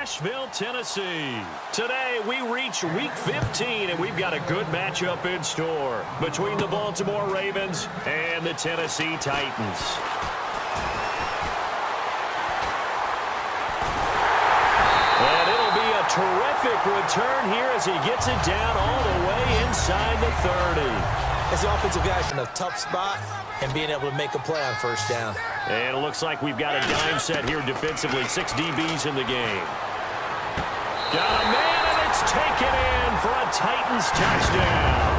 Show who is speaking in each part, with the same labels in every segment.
Speaker 1: Nashville, Tennessee. Today, we reach Week 15, and we've got a good matchup in store between the Baltimore Ravens and the Tennessee Titans. And it'll be a terrific return here as he gets it down all the way inside the 30.
Speaker 2: As the offensive guy's in a tough spot and being able to make a play on first down.
Speaker 1: And it looks like we've got a dime set here defensively. 6 DBs in the game. Got a man, and it's taken in for a Titans touchdown.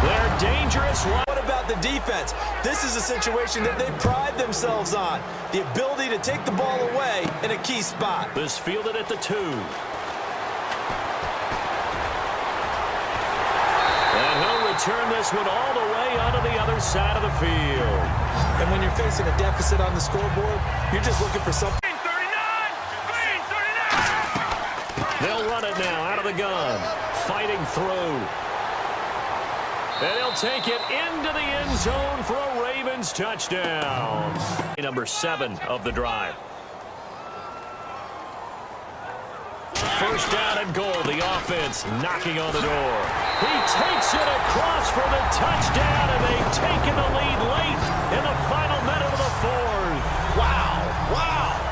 Speaker 1: They're dangerous.
Speaker 2: What about the defense? This is a situation that they pride themselves on. The ability to take the ball away in a key spot.
Speaker 1: This fielded at the 2. And he'll return this one all the way onto the other side of the field.
Speaker 2: And when you're facing a deficit on the scoreboard, you're just looking for something.
Speaker 1: They'll run it now out of the gun. Fighting through. And he'll take it into the end zone for a Ravens touchdown. Number 7 of the drive. First down and goal. The offense knocking on the door. He takes it across for the touchdown, and they've taken the lead late in the final minute of the 4th.
Speaker 2: Wow.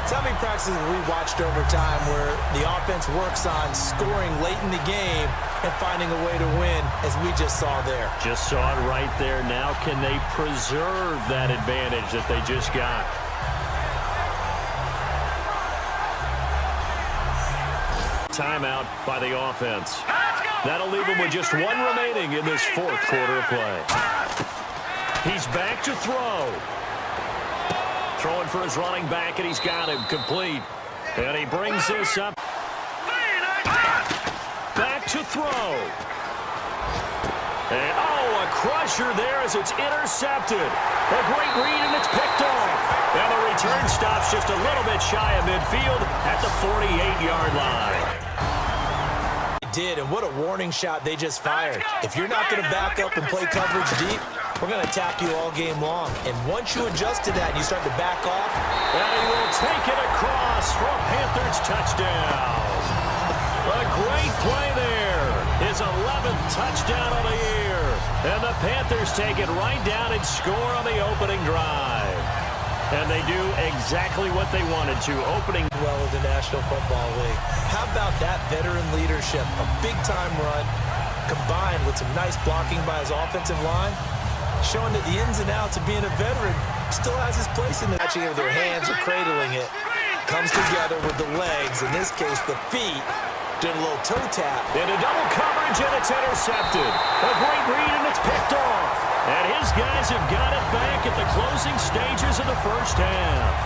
Speaker 2: How many practices we watched over time where the offense works on scoring late in the game and finding a way to win, as we just saw there.
Speaker 1: Just saw it right there. Now can they preserve that advantage that they just got? Timeout by the offense. That'll leave him with just 1 remaining in this 4th quarter of play. He's back to throw. Throwing for his running back, and he's got him complete. And he brings this up. Back to throw. And, a crusher there as it's intercepted. A great read, and it's picked off. And the return stops just a little bit shy of midfield at the 48-yard line.
Speaker 2: Did, and what a warning shot they just fired. If you're not going to back up and play coverage deep, we're going to attack you all game long. And once you adjust to that and you start to back off,
Speaker 1: and he will take it across for a Panthers touchdown. A great play there. His 11th touchdown of the year. And the Panthers take it right down and score on the opening drive. And they do exactly what they wanted to, opening
Speaker 2: well in the National Football League. How about that veteran leadership? A big-time run combined with some nice blocking by his offensive line, showing that the ins and outs of being a veteran still has his place in the catching it with their hands or cradling it. Comes together with the legs, in this case the feet, doing a little toe tap.
Speaker 1: Into double coverage, and it's intercepted. A great read, and it's picked off. And his guys have got it back at the closing stages of the first half.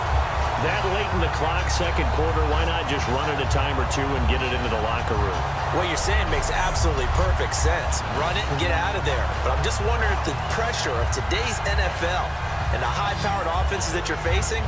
Speaker 1: That late in the clock, 2nd quarter, why not just run it a time or 2 and get it into the locker room?
Speaker 2: What you're saying makes absolutely perfect sense. Run it and get out of there. But I'm just wondering if the pressure of today's NFL and the high-powered offenses that you're facing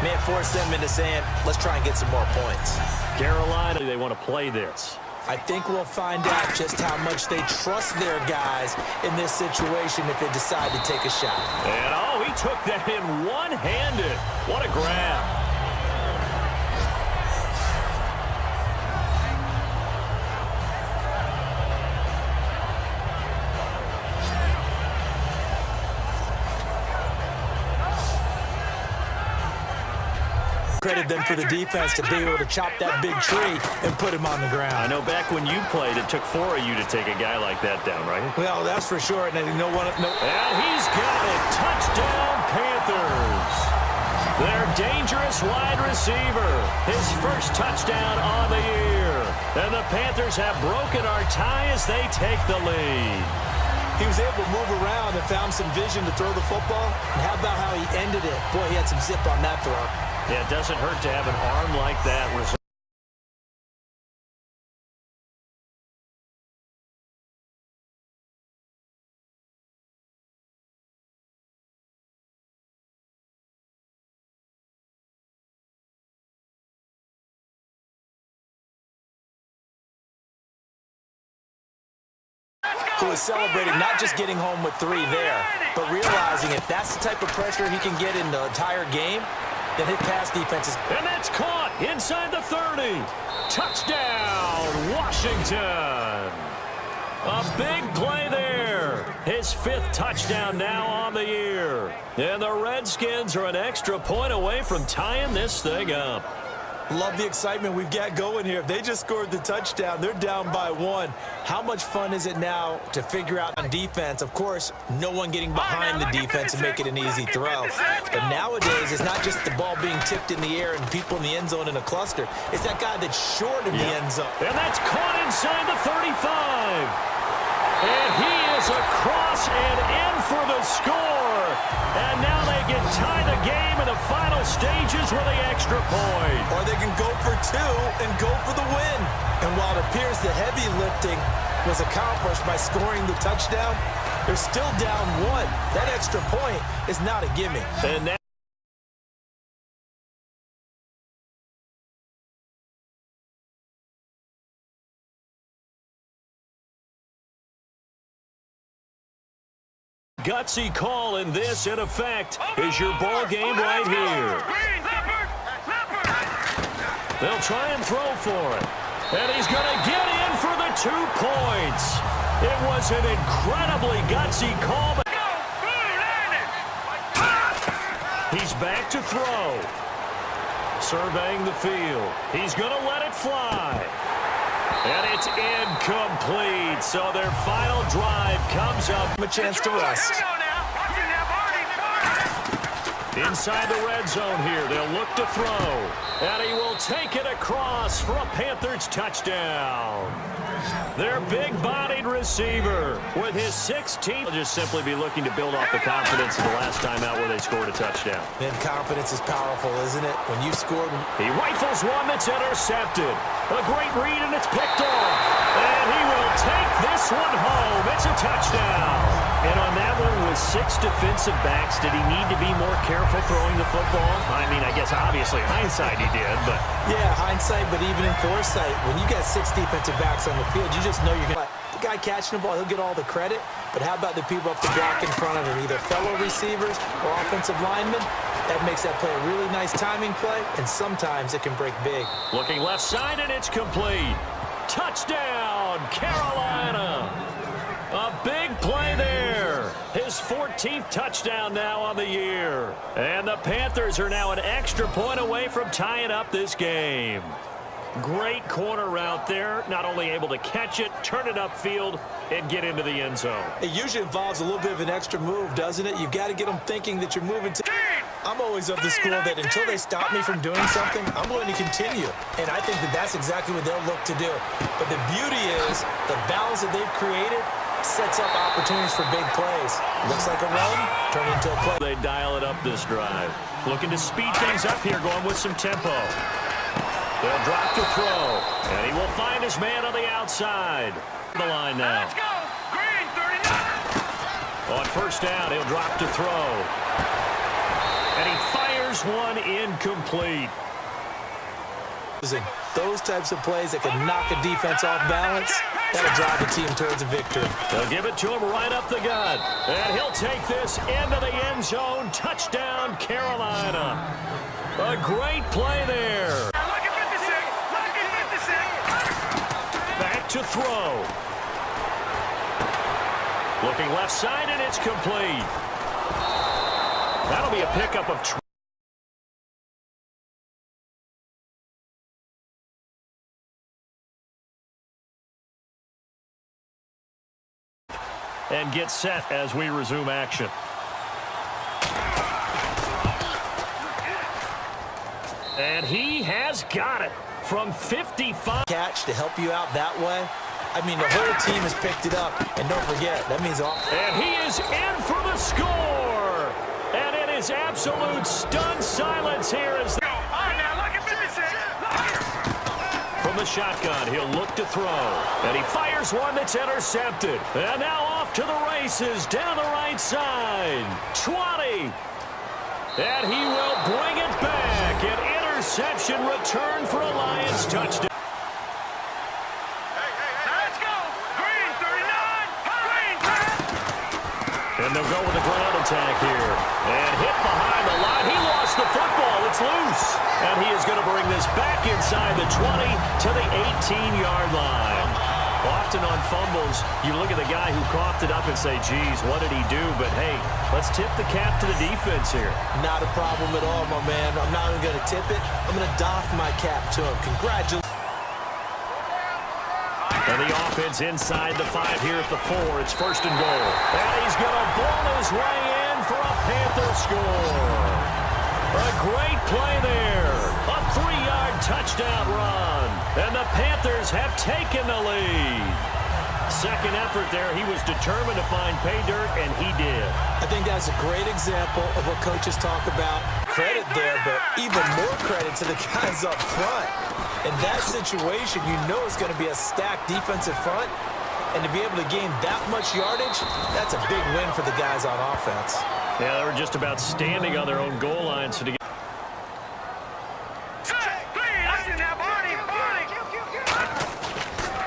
Speaker 2: may force them into saying, let's try and get some more points.
Speaker 1: Carolina, they want to play this.
Speaker 2: I think we'll find out just how much they trust their guys in this situation if they decide to take a shot.
Speaker 1: And, he took that in one-handed. What a grab.
Speaker 2: Credit them for the defense to be able to chop that big tree and put him on the ground.
Speaker 1: I know back when you played, it took 4 of you to take a guy like that down, right?
Speaker 2: Well, that's for sure. And no one. No.
Speaker 1: And he's got it. Touchdown, Panthers. Their dangerous wide receiver. His first touchdown on the year. And the Panthers have broken our tie as they take the lead.
Speaker 2: He was able to move around and found some vision to throw the football. And how about how he ended it? Boy, he had some zip on that throw.
Speaker 1: Yeah, it doesn't hurt to have an arm like that.
Speaker 2: Who is celebrating not just getting home with 3 there, but realizing if that's the type of pressure he can get in the entire game, then his pass defense is...
Speaker 1: And that's caught. inside the 30. Touchdown, Washington. A big play there. His 5th touchdown now on the year. And the Redskins are an extra point away from tying this thing up.
Speaker 2: Love the excitement we've got going here. If they just scored the touchdown, they're down by 1. How much fun is it now to figure out on defense? Of course, no one getting behind the defense and make it an easy throw. But nowadays, it's not just the ball being tipped in the air and people in the end zone in a cluster. It's that guy that's short of the end zone.
Speaker 1: And that's caught inside the 35. And he is across and in for the score. And now they can tie the game in the final stages with the extra point.
Speaker 2: Or they can go for 2 and go for the win. And while it appears the heavy lifting was accomplished by scoring the touchdown, they're still down 1. That extra point is not a gimme.
Speaker 1: And now gutsy call, in this, in effect, is your ball game right here. They'll try and throw for it. And he's going to get in for the 2 points. It was an incredibly gutsy call. He's back to throw. Surveying the field. He's going to let it fly. And it's incomplete. So their final drive comes up.
Speaker 2: A chance to rest.
Speaker 1: Inside the red zone here, they'll look to throw. And he will take it across for a Panthers touchdown. Their big-bodied receiver with his 16th. They'll just simply be looking to build off the confidence of the last time out where they scored a touchdown.
Speaker 2: And confidence is powerful, isn't it? When you scored.
Speaker 1: He rifles one that's intercepted. A great read, and it's picked off. And he will take this one home. It's a touchdown. And on that one, with 6 defensive backs, did he need to be more careful throwing the football? I mean, I guess obviously hindsight he did, but...
Speaker 2: Yeah, hindsight, but even in foresight, when you got 6 defensive backs on the field, you just know you're going to... The guy catching the ball, he'll get all the credit, but how about the people up the block in front of him, either fellow receivers or offensive linemen? That makes that play a really nice timing play, and sometimes it can break big.
Speaker 1: Looking left side, and it's complete. Touchdown, Carolina. A big play there. His 14th touchdown now on the year. And the Panthers are now an extra point away from tying up this game. Great corner route there. Not only able to catch it, turn it upfield, and get into the end zone.
Speaker 2: It usually involves a little bit of an extra move, doesn't it? You've got to get them thinking that you're moving to... I'm always of the school that until they stop me from doing something, I'm going to continue. And I think that that's exactly what they'll look to do. But the beauty is the balance that they've created sets up opportunities for big plays. Looks like a run, turn into a play.
Speaker 1: They dial it up this drive. Looking to speed things up here, going with some tempo. They'll drop to throw, and he will find his man on the outside. The line now.
Speaker 3: Let's go. Green, 39.
Speaker 1: On first down, he'll drop to throw. And he fires one incomplete.
Speaker 2: Those types of plays that can knock a defense off balance, that'll drive the team towards a victory.
Speaker 1: They'll give it to him right up the gut. And he'll take this into the end zone. Touchdown, Carolina. A great play there.
Speaker 3: Look at 56. Look at 56.
Speaker 1: Back to throw. Looking left side, and it's complete. That'll be a pickup of... And get set as we resume action. And he has got it from 55.
Speaker 2: Catch to help you out that way. I mean, the whole team has picked it up. And don't forget, that means all.
Speaker 1: And he is in for the score. And it is absolute stunned silence here as...
Speaker 3: Now look at 56.
Speaker 1: From the shotgun, he'll look to throw. And he fires one that's intercepted. And now off to the races down the right side. 20. And he will bring it back. An interception return for a Lions touchdown.
Speaker 3: Let's go. Green, 39. Green.
Speaker 1: And they'll go with the ground attack here. And hit behind the line. He lost the football. It's gets loose. And he is going to bring this back inside the 20 to the 18-yard line. Often on fumbles, you look at the guy who coughed it up and say, geez, what did he do? But, hey, let's tip the cap to the defense here.
Speaker 2: Not a problem at all, my man. I'm not even going to tip it. I'm going to doff my cap to him. Congratulations.
Speaker 1: And the offense inside the 5 here at the 4. It's first and goal. And he's going to ball his way in for a Panther score. A great play there. A 3-yard touchdown run. And the Panthers have taken the lead. Second effort there. He was determined to find pay dirt, and he did.
Speaker 2: I think that's a great example of what coaches talk about. Credit there, but even more credit to the guys up front. In that situation, you know it's going to be a stacked defensive front. And to be able to gain that much yardage, that's a big win for the guys on offense.
Speaker 1: Yeah, they were just about standing on their own goal line. So to get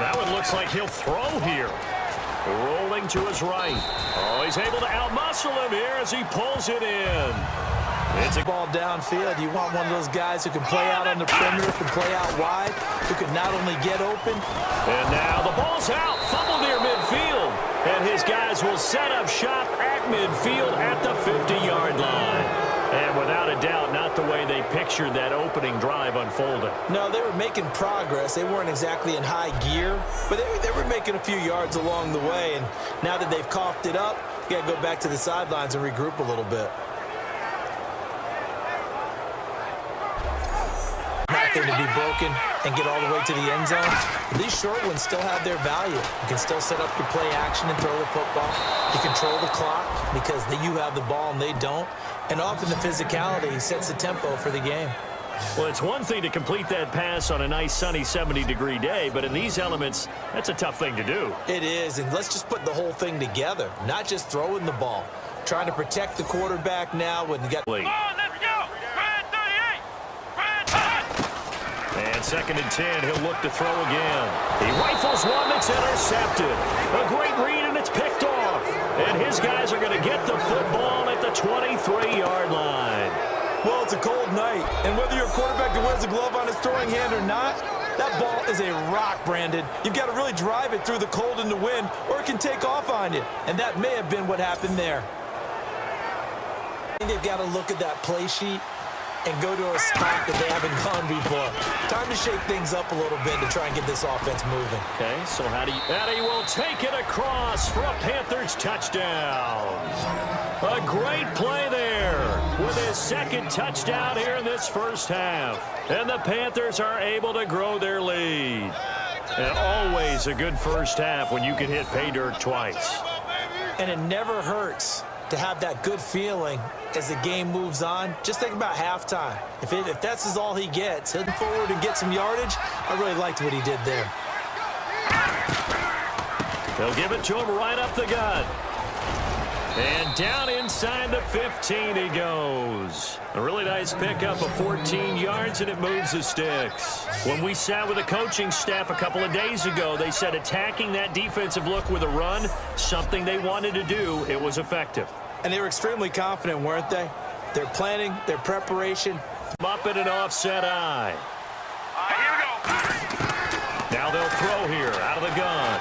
Speaker 1: that one looks like he'll throw here. Rolling to his right. Oh, he's able to outmuscle him here as he pulls it in.
Speaker 2: It's a ball downfield. You want one of those guys who can play out on the perimeter, can play out wide, who can not only get open.
Speaker 1: And now the ball's out. Fumble near midfield. And his guys will set up shop at midfield at the 50-yard line. And without a doubt, not the way they pictured that opening drive unfolding.
Speaker 2: No, they were making progress. They weren't exactly in high gear, but they were making a few yards along the way. And now that they've coughed it up, you got to go back to the sidelines and regroup a little bit. Not going to be broken and get all the way to the end zone. These short ones still have their value. You can still set up your play action and throw the football. You control the clock because you have the ball and they don't. And often the physicality sets the tempo for the game.
Speaker 1: Well, it's one thing to complete that pass on a nice sunny 70-degree day, but in these elements, that's a tough thing to do.
Speaker 2: It is, and let's just put the whole thing together, not just throwing the ball. Trying to protect the quarterback now when you got...
Speaker 3: Come on, let's go! Red 38! Red 10!
Speaker 1: And second and 10, he'll look to throw again. He rifles one that's intercepted. A great read, and it's picked off. And his guys are going to get the football at the 23-yard line.
Speaker 2: Well, it's a cold night, and whether you're a quarterback that wears a glove on his throwing hand or not, that ball is a rock, Brandon. You've got to really drive it through the cold and the wind, or it can take off on you. And that may have been what happened there. I think they've got to look at that play sheet and go to a spot that they haven't gone before. Time to shake things up a little bit to try and get this offense moving.
Speaker 1: Okay, so and he will take it across for a Panthers touchdown. A great play there with his second touchdown here in this first half. And the Panthers are able to grow their lead. And always a good first half when you can hit pay dirt twice.
Speaker 2: And it never hurts to have that good feeling as the game moves on. Just think about halftime. If that's all he gets, he'll forward and get some yardage. I really liked what he did there.
Speaker 1: They'll give it to him right up the gut. And down inside the 15 he goes. A really nice pickup of 14 yards, and it moves the sticks. When we sat with the coaching staff a couple of days ago, they said attacking that defensive look with a run, something they wanted to do, it was effective.
Speaker 2: And they were extremely confident, weren't they? Their planning, their preparation.
Speaker 1: Up in an offset eye.
Speaker 3: Here we go.
Speaker 1: Now they'll throw here out of the gun.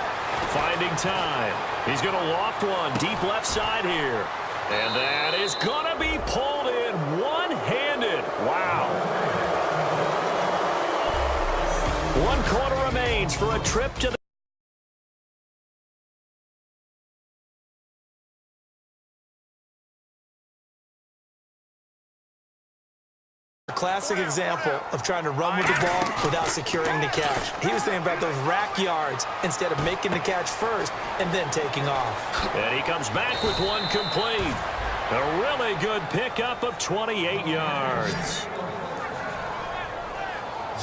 Speaker 1: Finding time. He's going to loft one deep left side here. And that is going to be pulled in one-handed. Wow. 1 quarter remains for a trip to the
Speaker 2: classic example of trying to run with the ball without securing the catch. He was thinking about those rack yards instead of making the catch first and then taking off.
Speaker 1: And he comes back with one complete. A really good pickup of 28 yards.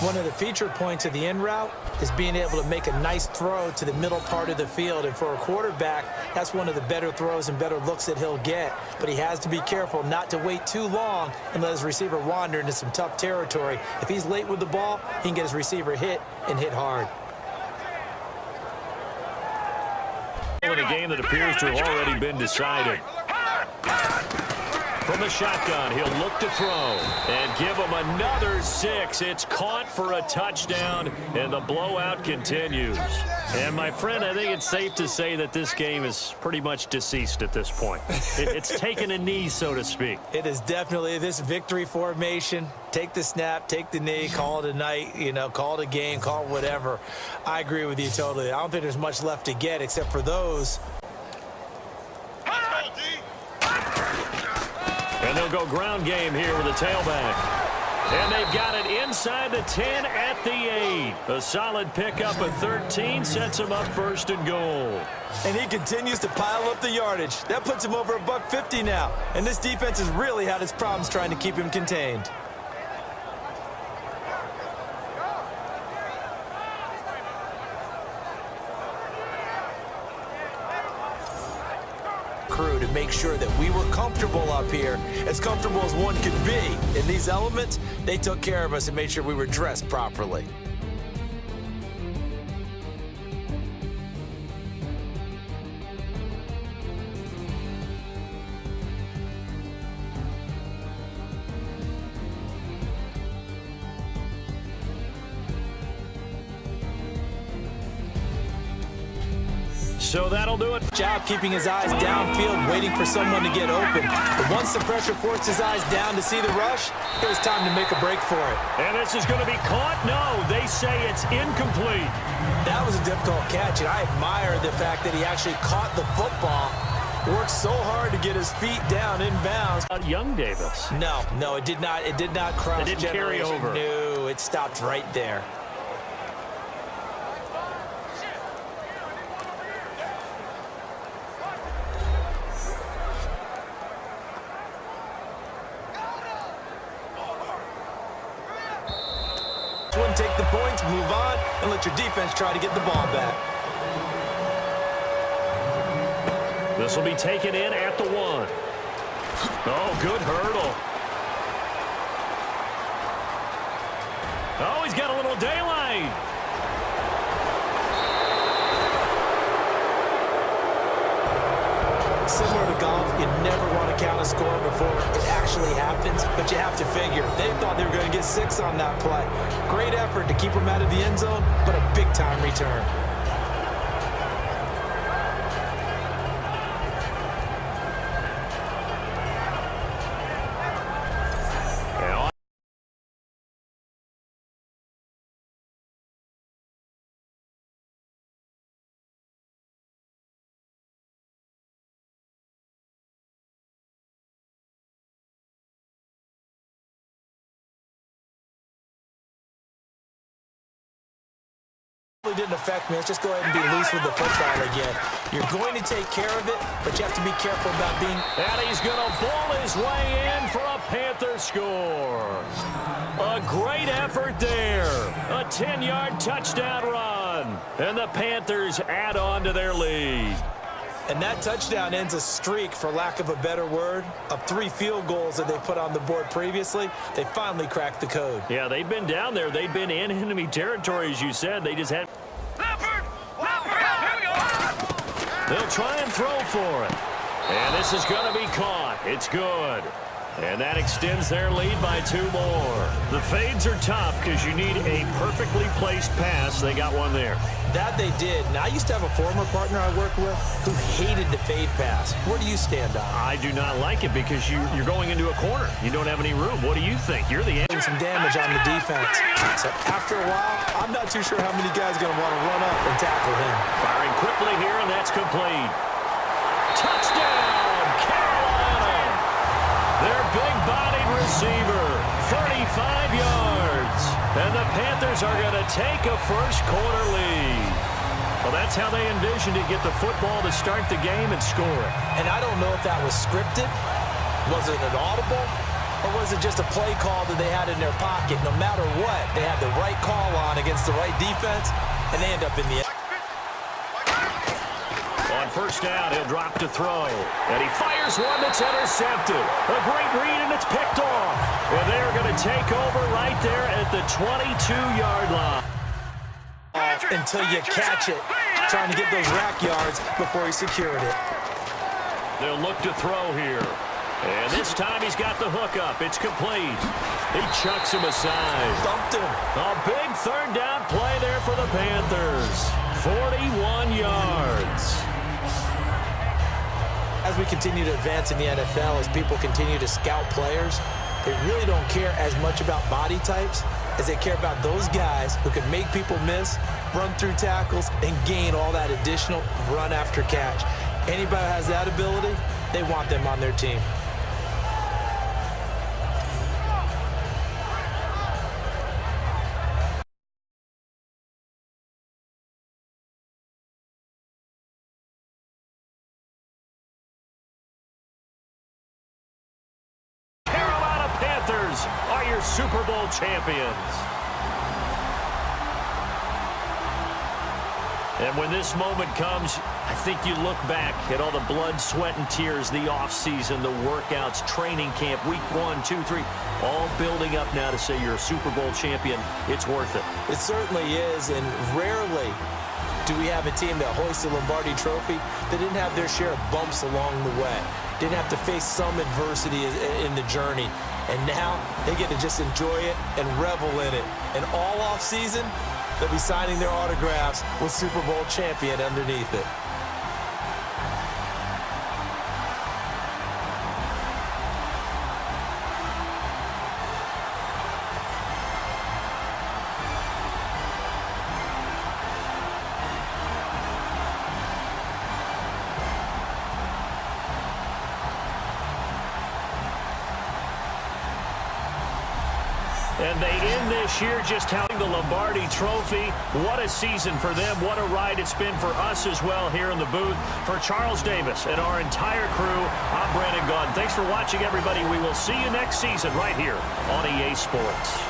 Speaker 2: One of the feature points of the in route is being able to make a nice throw to the middle part of the field. And for a quarterback, that's one of the better throws and better looks that he'll get. But he has to be careful not to wait too long and let his receiver wander into some tough territory. If he's late with the ball, he can get his receiver hit and hit hard.
Speaker 1: In a game that appears to have already been decided. From the shotgun, he'll look to throw and give him another 6. It's caught for a touchdown, and the blowout continues. And, my friend, I think it's safe to say that this game is pretty much deceased at this point. It's taken a knee, so to speak.
Speaker 2: It is definitely this victory formation. Take the snap, take the knee, call it a night, call it a game, call it whatever. I agree with you totally. I don't think there's much left to get except for those.
Speaker 1: And they'll go ground game here with a tailback. And they've got it inside the 10 at the 8. A solid pickup of 13 sets him up first and goal.
Speaker 2: And he continues to pile up the yardage. That puts him over $150 now. And this defense has really had its problems trying to keep him contained. Crew to make sure that we were comfortable up here, as comfortable as one could be. In these elements, they took care of us and made sure we were dressed properly.
Speaker 1: So that'll do it.
Speaker 2: Job keeping his eyes downfield, waiting for someone to get open. But once the pressure forced his eyes down to see the rush, it was time to make a break for it.
Speaker 1: And this is going to be caught? No, they say it's incomplete.
Speaker 2: That was a difficult catch, and I admire the fact that he actually caught the football. Worked so hard to get his feet down inbounds.
Speaker 1: Young Davis.
Speaker 2: No, it did not. It did not cross.
Speaker 1: It didn't carry over.
Speaker 2: No, it stopped right there. Take the points, move on, and let your defense try to get the ball back.
Speaker 1: This will be taken in at the 1. Oh, good hurdle. Oh, he's got a little daylight.
Speaker 2: Similar to golf, you never want to count a score before it actually happens, but you have to figure. They thought they were going to get 6 on that play. Great effort to keep them out of the end zone, but a big-time return. Didn't affect me. Let's just go ahead and be loose with the football again. You're going to take care of it, but you have to be careful about being...
Speaker 1: And he's going to ball his way in for a Panther score. A great effort there. A 10-yard touchdown run. And the Panthers add on to their lead.
Speaker 2: And that touchdown ends a streak, for lack of a better word, of 3 field goals that they put on the board previously. They finally cracked the code.
Speaker 1: Yeah, they've been down there. They've been in enemy territory, as you said. They just had... They'll try and throw for it. And this is going to be caught. It's good. And that extends their lead by 2 more. The fades are tough because you need a perfectly placed pass. They got one there.
Speaker 2: That they did. Now, I used to have a former partner I worked with who hated the fade pass. Where do you stand on it?
Speaker 1: I do not like it because you're going into a corner. You don't have any room. What do you think? You're the
Speaker 2: doing some damage on the defense. So after a while, I'm not too sure how many guys are going to want to run up and tackle him.
Speaker 1: Firing quickly here, and that's complete. Touchdown, Carolina! Their big-bodied receiver, 35 yards. And the Panthers are going to take a first-quarter lead. Well, that's how they envisioned it, get the football to start the game and score it.
Speaker 2: And I don't know if that was scripted. Was it an audible? Or was it just a play call that they had in their pocket? No matter what, they had the right call on against the right defense, and they end up in the end.
Speaker 1: On first down, he'll drop to throw. And he fires one that's intercepted. A great read, and it's picked off. And they're going to take over right there at the 22-yard line.
Speaker 2: Until you catch it, trying to get those rack yards before he secured it.
Speaker 1: They'll look to throw here. And this time he's got the hook up. It's complete. He chucks him aside.
Speaker 2: Dumped him.
Speaker 1: A big third down play there for the Panthers. 41 yards.
Speaker 2: As we continue to advance in the NFL, as people continue to scout players, they really don't care as much about body types as they care about those guys who can make people miss, run through tackles, and gain all that additional run after catch. Anybody who has that ability, they want them on their team.
Speaker 1: Are your Super Bowl champions. And when this moment comes, I think you look back at all the blood, sweat, and tears, the offseason, the workouts, training camp, week 1, 2, 3, all building up now to say you're a Super Bowl champion. It's worth it.
Speaker 2: It certainly is, and rarely do we have a team that hoists the Lombardi Trophy that didn't have their share of bumps along the way, didn't have to face some adversity in the journey. And now they get to just enjoy it and revel in it. And all offseason, they'll be signing their autographs with Super Bowl champion underneath it.
Speaker 1: And they end this year just counting the Lombardi Trophy. What a season for them. What a ride it's been for us as well here in the booth. For Charles Davis and our entire crew, I'm Brandon Gaudin. Thanks for watching, everybody. We will see you next season right here on EA Sports.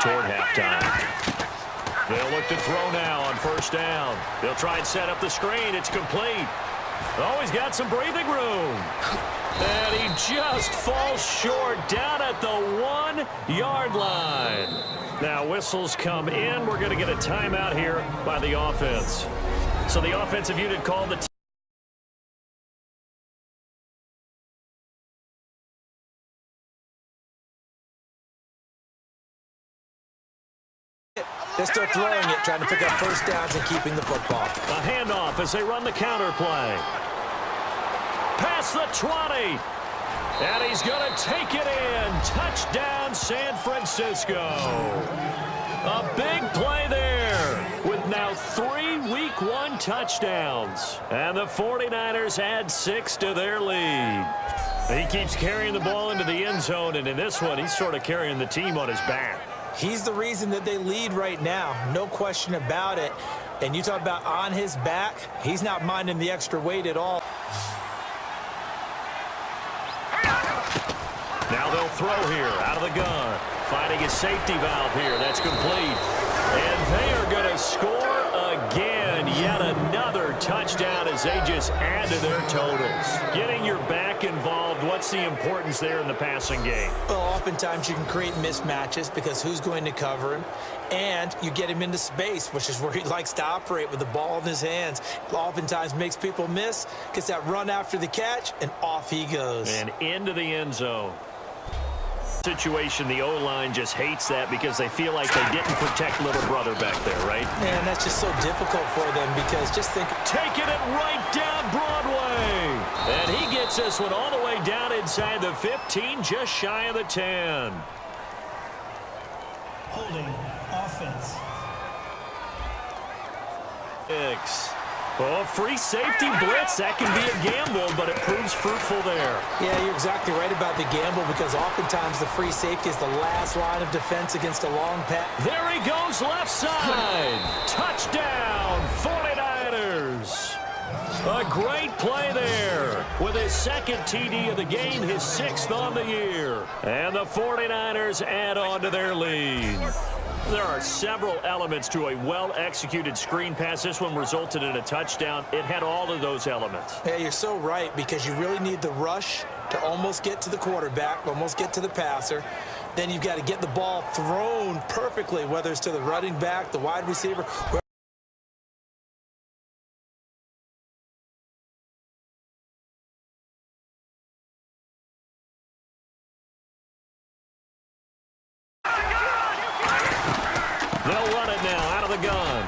Speaker 1: Toward halftime. They'll look to throw now on first down. They'll try and set up the screen. It's complete. Oh, he's got some breathing room. And he just falls short down at the 1-yard line. Now whistles come in. We're going to get a timeout here by the offense. So the offensive unit called the
Speaker 2: They're still throwing it, trying to pick up first downs and keeping the football.
Speaker 1: A handoff as they run the counter play. Past the 20. And he's going to take it in. Touchdown, San Francisco. A big play there with now 3 Week 1 touchdowns. And the 49ers add 6 to their lead. He keeps carrying the ball into the end zone, and in this one, he's sort of carrying the team on his back.
Speaker 2: He's the reason that they lead right now, no question about it. And you talk about on his back, he's not minding the extra weight at all.
Speaker 1: Now they'll throw here out of the gun. Finding his safety valve here. That's complete. And they are going to score again. Yet another touchdown as they just add to their totals. Getting your back involved, what's the importance there in the passing game?
Speaker 2: Well, oftentimes you can create mismatches because who's going to cover him? And you get him into space, which is where he likes to operate with the ball in his hands. Oftentimes makes people miss, gets that run after the catch, and off he goes.
Speaker 1: And into the end zone. Situation, the O-line just hates that because they feel like they didn't protect little brother back there, right?
Speaker 2: Man, that's just so difficult for them because just think.
Speaker 1: Taking it right down Broadway. And he gets this one all the way down inside the 15, just shy of the 10.
Speaker 4: Holding offense.
Speaker 1: 6. Oh, free safety blitz. That can be a gamble, but it proves fruitful there.
Speaker 2: Yeah, you're exactly right about the gamble because oftentimes the free safety is the last line of defense against a long pass.
Speaker 1: There he goes, left side. Touchdown, 49ers. A great play there. With his second TD of the game, his 6th on the year. And the 49ers add on to their lead. There are several elements to a well-executed screen pass. This one resulted in a touchdown. It had all of those elements.
Speaker 2: Yeah, you're so right, because you really need the rush to almost get to the quarterback, almost get to the passer. Then you've got to get the ball thrown perfectly, whether it's to the running back, the wide receiver.
Speaker 1: They'll run it now out of the gun.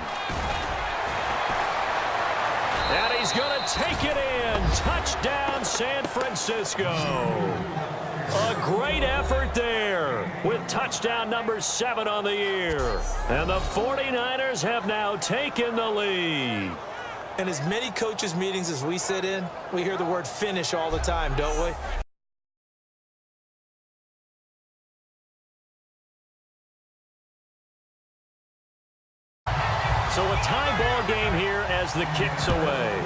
Speaker 1: And he's going to take it in. Touchdown, San Francisco. A great effort there with touchdown number 7 on the year. And the 49ers have now taken the lead.
Speaker 2: In as many coaches' meetings as we sit in, we hear the word finish all the time, don't we?
Speaker 1: So a tie ball game here as the kick's away.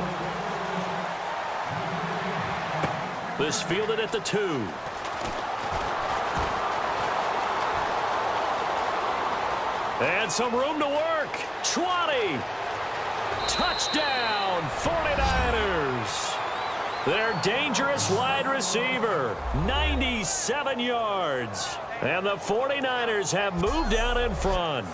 Speaker 1: This fielded at the 2. And some room to work. 20. Touchdown, 49ers. Their dangerous wide receiver, 97 yards. And the 49ers have moved out in front.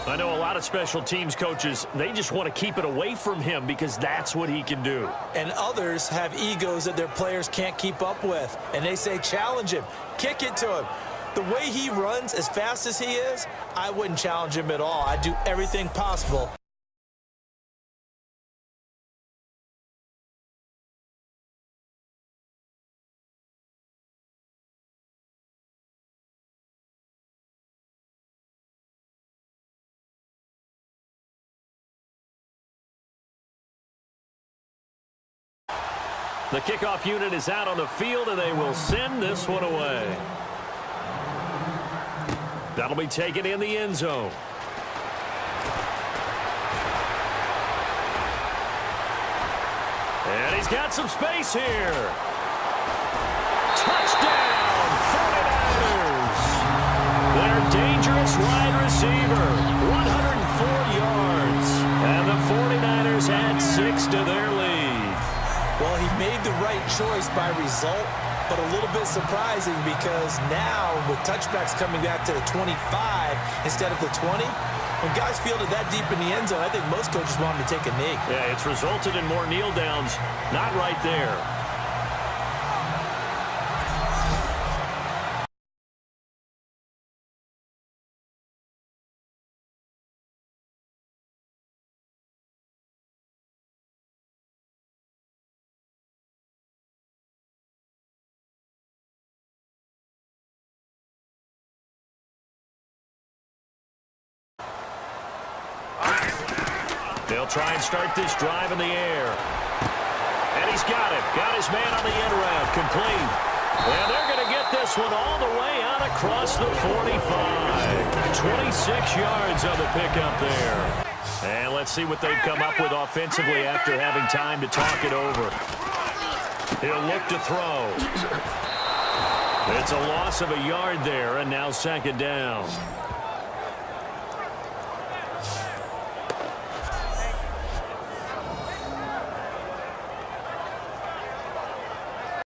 Speaker 1: I know a lot of special teams coaches, they just want to keep it away from him because that's what he can do.
Speaker 2: And others have egos that their players can't keep up with. And they say, challenge him, kick it to him. The way he runs, as fast as he is, I wouldn't challenge him at all. I'd do everything possible.
Speaker 1: The kickoff unit is out on the field, and they will send this one away. That'll be taken in the end zone. And he's got some space here. Touchdown, 49ers. Their dangerous wide receiver, 104 yards. And the 49ers add 6 to their lead.
Speaker 2: Well, he made the right choice by result, but a little bit surprising because now with touchbacks coming back to the 25 instead of the 20, when guys fielded that deep in the end zone, I think most coaches want him to take a knee.
Speaker 1: Yeah, it's resulted in more kneel downs. Not right there. They'll try and start this drive in the air. And he's got it. Got his man on the end route. Complete. And they're going to get this one all the way out across the 45. 26 yards on the pickup there. And let's see what they've come up with offensively after having time to talk it over. He'll look to throw. It's a loss of a yard there, and now 2nd down.